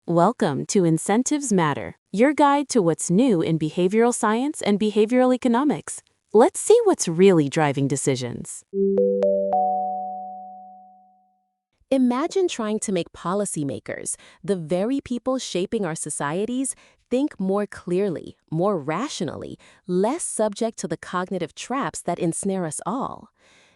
Welcome to Incentives Matter, your guide to what's new in behavioral science and behavioral economics. Let's see what's really driving decisions. Imagine trying to make policymakers, the very people shaping our societies, think more clearly, more rationally, less subject to the cognitive traps that ensnare us all.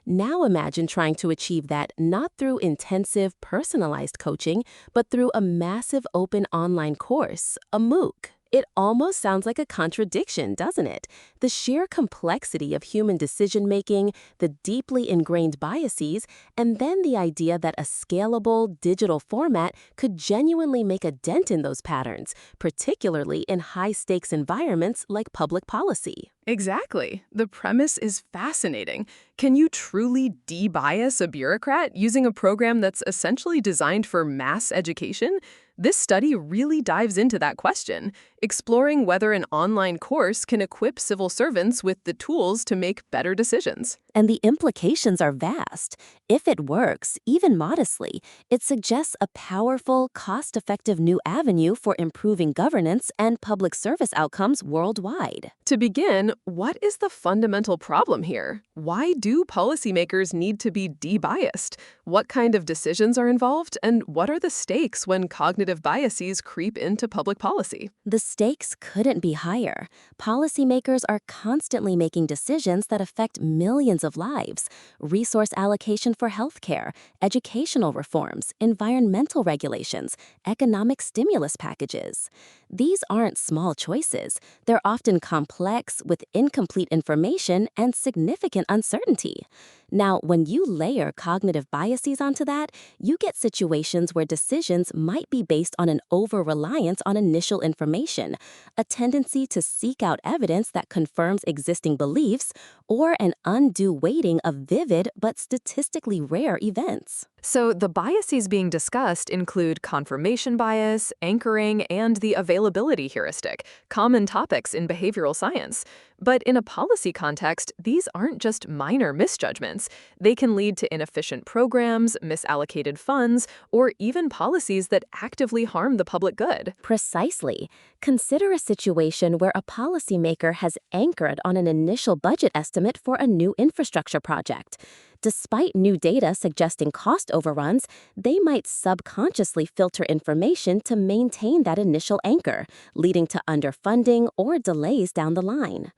Now imagine trying to achieve that not through intensive, personalized coaching, but through a massive open online course, a MOOC. It almost sounds like a contradiction, doesn't it? The sheer complexity of human decision-making, the deeply ingrained biases, and then the idea that a scalable, digital format could genuinely make a dent in those patterns, particularly in high-stakes environments like public policy. Exactly. The premise is fascinating. Can you truly debias a bureaucrat using a program that's essentially designed for mass education? This study really dives into that question, exploring whether an online course can equip civil servants with the tools to make better decisions. And the implications are vast. If it works, even modestly, it suggests a powerful, cost-effective new avenue for improving governance and public service outcomes worldwide. To begin, what is the fundamental problem here? Why do policymakers need to be debiased? What kind of decisions are involved, and what are the stakes when cognitive biases creep into public policy? The stakes couldn't be higher. Policymakers are constantly making decisions that affect millions of lives: resource allocation for healthcare, educational reforms, environmental regulations, economic stimulus packages. These aren't small choices. They're often complex, with incomplete information and significant uncertainty. Now, when you layer cognitive biases onto that, you get situations where decisions might be based on an over-reliance on initial information, a tendency to seek out evidence that confirms existing beliefs, or an undue weighting of vivid but statistically rare events. So the biases being discussed include confirmation bias, anchoring, and the availability heuristic, common topics in behavioral science. But in a policy context, these aren't just minor misjudgments. They can lead to inefficient programs, misallocated funds, or even policies that actively harm the public good. Precisely. Consider a situation where a policymaker has anchored on an initial budget estimate for a new infrastructure project. Despite new data suggesting cost overruns, they might subconsciously filter information to maintain that initial anchor, leading to underfunding or delays down the line.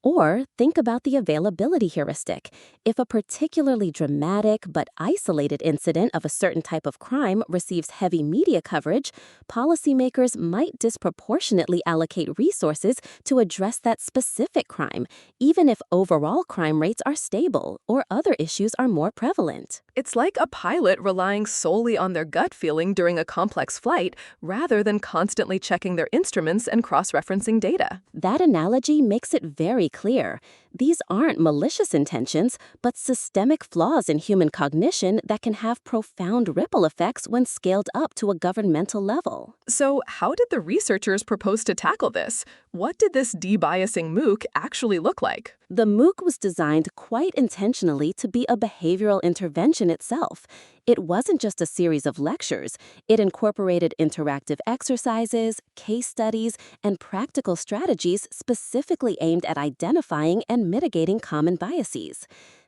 Or think about the availability heuristic. If a particularly dramatic but isolated incident of a certain type of crime receives heavy media coverage, policymakers might disproportionately allocate resources to address that specific crime, even if overall crime rates are stable or other issues are more prevalent. It's like a pilot relying solely on their gut feeling during a complex flight, rather than constantly checking their instruments and cross-referencing data. That analogy makes it very clear. These aren't malicious intentions, but systemic flaws in human cognition that can have profound ripple effects when scaled up to a governmental level. So how did the researchers propose to tackle this? What did this debiasing MOOC actually look like? The MOOC was designed quite intentionally to be a behavioral intervention itself. It wasn't just a series of lectures. It incorporated interactive exercises, case studies, and practical strategies specifically aimed at identifying and mitigating common biases.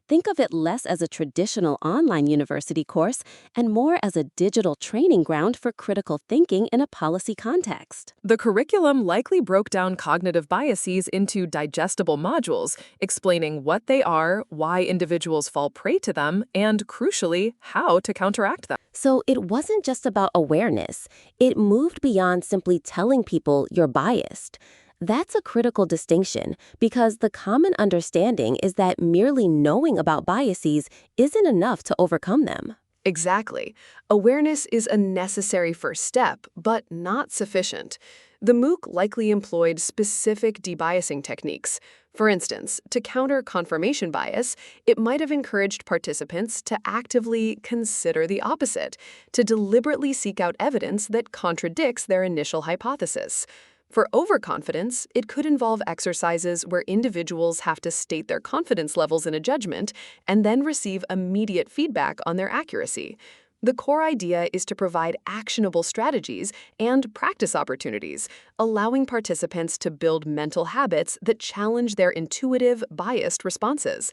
Think of it less as a traditional online university course and more as a digital training ground for critical thinking in a policy context. The curriculum likely broke down cognitive biases into digestible modules, explaining what they are, why individuals fall prey to them, and, crucially, how to counteract them. So it wasn't just about awareness. It moved beyond simply telling people you're biased. That's a critical distinction because the common understanding is that merely knowing about biases isn't enough to overcome them. Exactly. Awareness is a necessary first step, but not sufficient. The MOOC likely employed specific debiasing techniques. For instance, to counter confirmation bias, it might have encouraged participants to actively consider the opposite, to deliberately seek out evidence that contradicts their initial hypothesis. For overconfidence, it could involve exercises where individuals have to state their confidence levels in a judgment and then receive immediate feedback on their accuracy. The core idea is to provide actionable strategies and practice opportunities, allowing participants to build mental habits that challenge their intuitive, biased responses.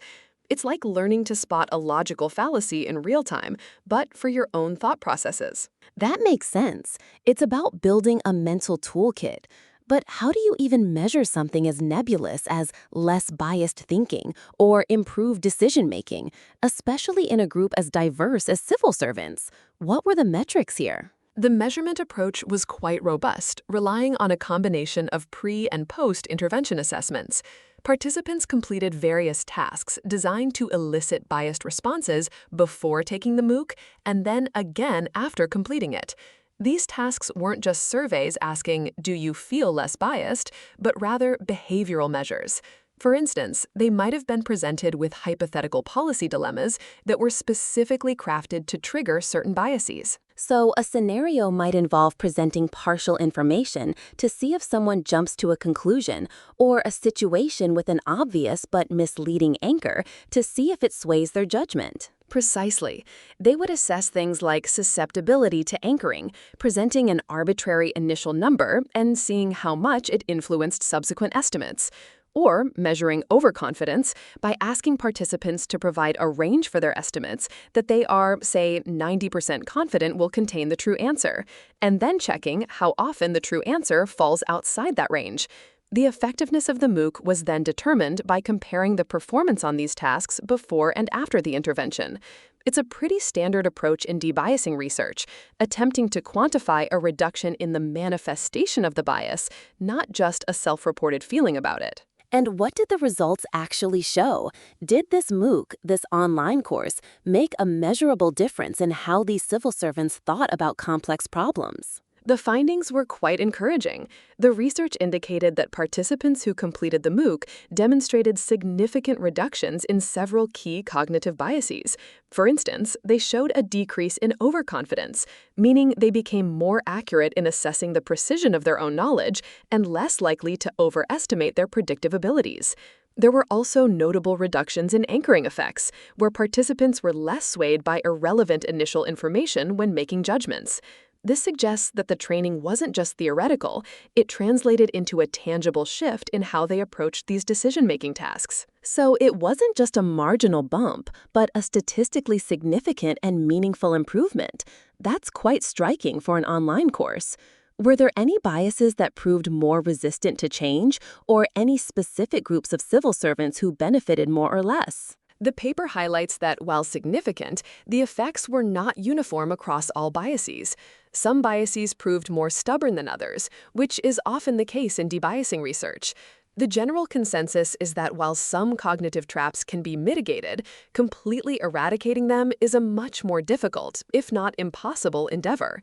It's like learning to spot a logical fallacy in real time, but for your own thought processes. That makes sense. It's about building a mental toolkit. But how do you even measure something as nebulous as less biased thinking or improved decision-making, especially in a group as diverse as civil servants? What were the metrics here? The measurement approach was quite robust, relying on a combination of pre- and post-intervention assessments. Participants completed various tasks designed to elicit biased responses before taking the MOOC and then again after completing it. These tasks weren't just surveys asking, "Do you feel less biased?" but rather behavioral measures. For instance, they might have been presented with hypothetical policy dilemmas that were specifically crafted to trigger certain biases. So, a scenario might involve presenting partial information to see if someone jumps to a conclusion, or a situation with an obvious but misleading anchor to see if it sways their judgment. Precisely. They would assess things like susceptibility to anchoring, presenting an arbitrary initial number and seeing how much it influenced subsequent estimates. Or measuring overconfidence by asking participants to provide a range for their estimates that they are, say, 90% confident will contain the true answer, and then checking how often the true answer falls outside that range. The effectiveness of the MOOC was then determined by comparing the performance on these tasks before and after the intervention. It's a pretty standard approach in debiasing research, attempting to quantify a reduction in the manifestation of the bias, not just a self-reported feeling about it. And what did the results actually show? Did this MOOC, this online course, make a measurable difference in how these civil servants thought about complex problems? The findings were quite encouraging. The research indicated that participants who completed the MOOC demonstrated significant reductions in several key cognitive biases. For instance, they showed a decrease in overconfidence, meaning they became more accurate in assessing the precision of their own knowledge and less likely to overestimate their predictive abilities. There were also notable reductions in anchoring effects, where participants were less swayed by irrelevant initial information when making judgments. This suggests that the training wasn't just theoretical, it translated into a tangible shift in how they approached these decision-making tasks. So it wasn't just a marginal bump, but a statistically significant and meaningful improvement. That's quite striking for an online course. Were there any biases that proved more resistant to change, or any specific groups of civil servants who benefited more or less? The paper highlights that, while significant, the effects were not uniform across all biases. Some biases proved more stubborn than others, which is often the case in debiasing research. The general consensus is that while some cognitive traps can be mitigated, completely eradicating them is a much more difficult, if not impossible, endeavor.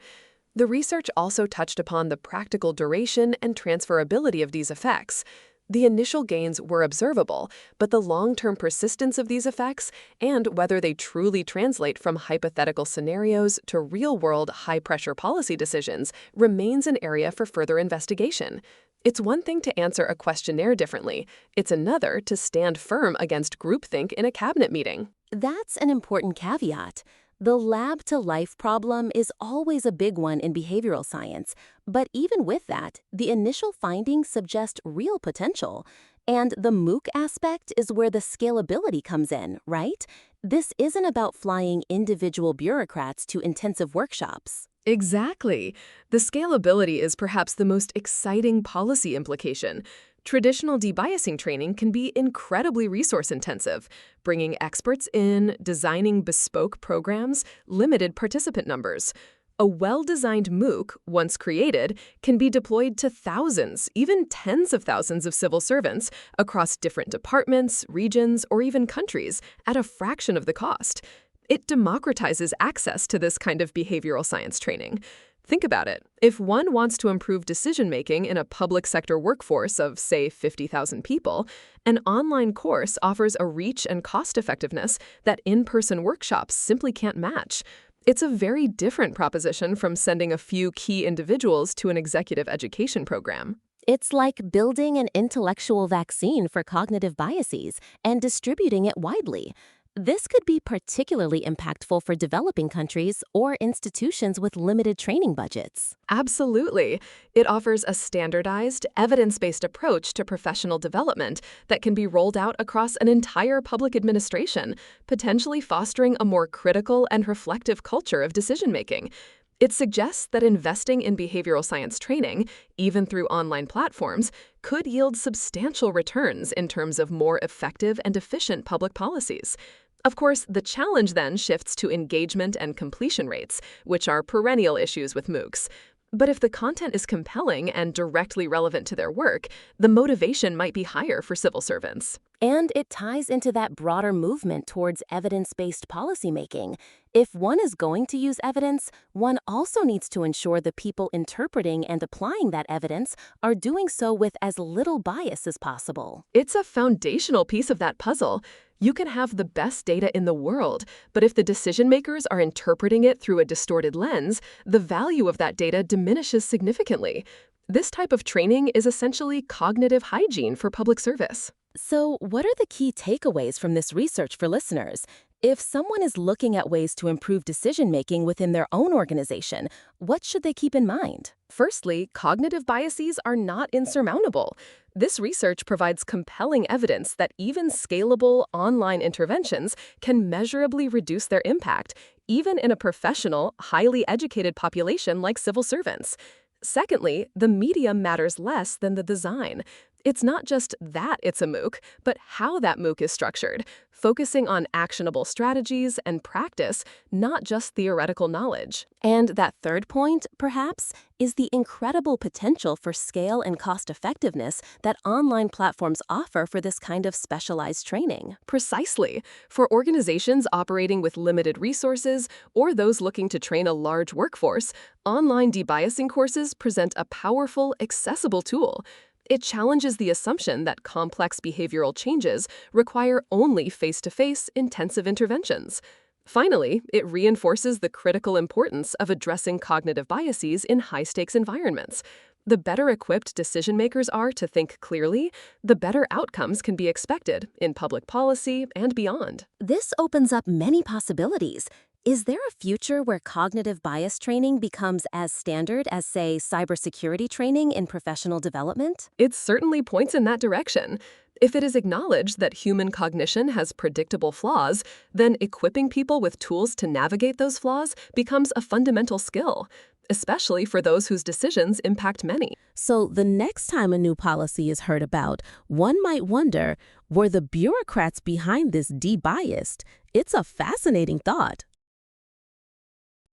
The research also touched upon the practical duration and transferability of these effects. The initial gains were observable, but the long-term persistence of these effects and whether they truly translate from hypothetical scenarios to real-world high-pressure policy decisions remains an area for further investigation. It's one thing to answer a questionnaire differently. It's another to stand firm against groupthink in a cabinet meeting. That's an important caveat. The lab-to-life problem is always a big one in behavioral science, but even with that, the initial findings suggest real potential. And the MOOC aspect is where the scalability comes in, right? This isn't about flying individual bureaucrats to intensive workshops. Exactly. The scalability is perhaps the most exciting policy implication. Traditional debiasing training can be incredibly resource-intensive, bringing experts in, designing bespoke programs, limited participant numbers. A well-designed MOOC, once created, can be deployed to thousands, even tens of thousands of civil servants across different departments, regions, or even countries at a fraction of the cost. It democratizes access to this kind of behavioral science training. Think about it. If one wants to improve decision-making in a public sector workforce of, say, 50,000 people, an online course offers a reach and cost-effectiveness that in-person workshops simply can't match. It's a very different proposition from sending a few key individuals to an executive education program. It's like building an intellectual vaccine for cognitive biases and distributing it widely. This could be particularly impactful for developing countries or institutions with limited training budgets. Absolutely. It offers a standardized, evidence-based approach to professional development that can be rolled out across an entire public administration, potentially fostering a more critical and reflective culture of decision-making. It suggests that investing in behavioral science training, even through online platforms, could yield substantial returns in terms of more effective and efficient public policies. Of course, the challenge then shifts to engagement and completion rates, which are perennial issues with MOOCs. But if the content is compelling and directly relevant to their work, the motivation might be higher for civil servants. And it ties into that broader movement towards evidence-based policymaking. If one is going to use evidence, one also needs to ensure the people interpreting and applying that evidence are doing so with as little bias as possible. It's a foundational piece of that puzzle. You can have the best data in the world, but if the decision makers are interpreting it through a distorted lens, the value of that data diminishes significantly. This type of training is essentially cognitive hygiene for public service. So, what are the key takeaways from this research for listeners? If someone is looking at ways to improve decision-making within their own organization, what should they keep in mind? Firstly, cognitive biases are not insurmountable. This research provides compelling evidence that even scalable online interventions can measurably reduce their impact, even in a professional, highly educated population like civil servants. Secondly, the medium matters less than the design. It's not just that it's a MOOC, but how that MOOC is structured, focusing on actionable strategies and practice, not just theoretical knowledge. And that third point, perhaps, is the incredible potential for scale and cost-effectiveness that online platforms offer for this kind of specialized training. Precisely. For organizations operating with limited resources or those looking to train a large workforce, online debiasing courses present a powerful, accessible tool. It challenges the assumption that complex behavioral changes require only face-to-face intensive interventions. Finally, it reinforces the critical importance of addressing cognitive biases in high-stakes environments. The better equipped decision-makers are to think clearly, the better outcomes can be expected in public policy and beyond. This opens up many possibilities. Is there a future where cognitive bias training becomes as standard as, say, cybersecurity training in professional development? It certainly points in that direction. If it is acknowledged that human cognition has predictable flaws, then equipping people with tools to navigate those flaws becomes a fundamental skill, especially for those whose decisions impact many. So the next time a new policy is heard about, one might wonder, were the bureaucrats behind this debiased? It's a fascinating thought.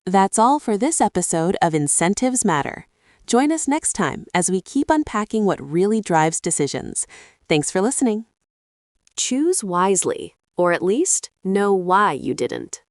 That's all for this episode of Incentives Matter. Join us next time as we keep unpacking what really drives decisions. Thanks for listening. Choose wisely, or at least know why you didn't.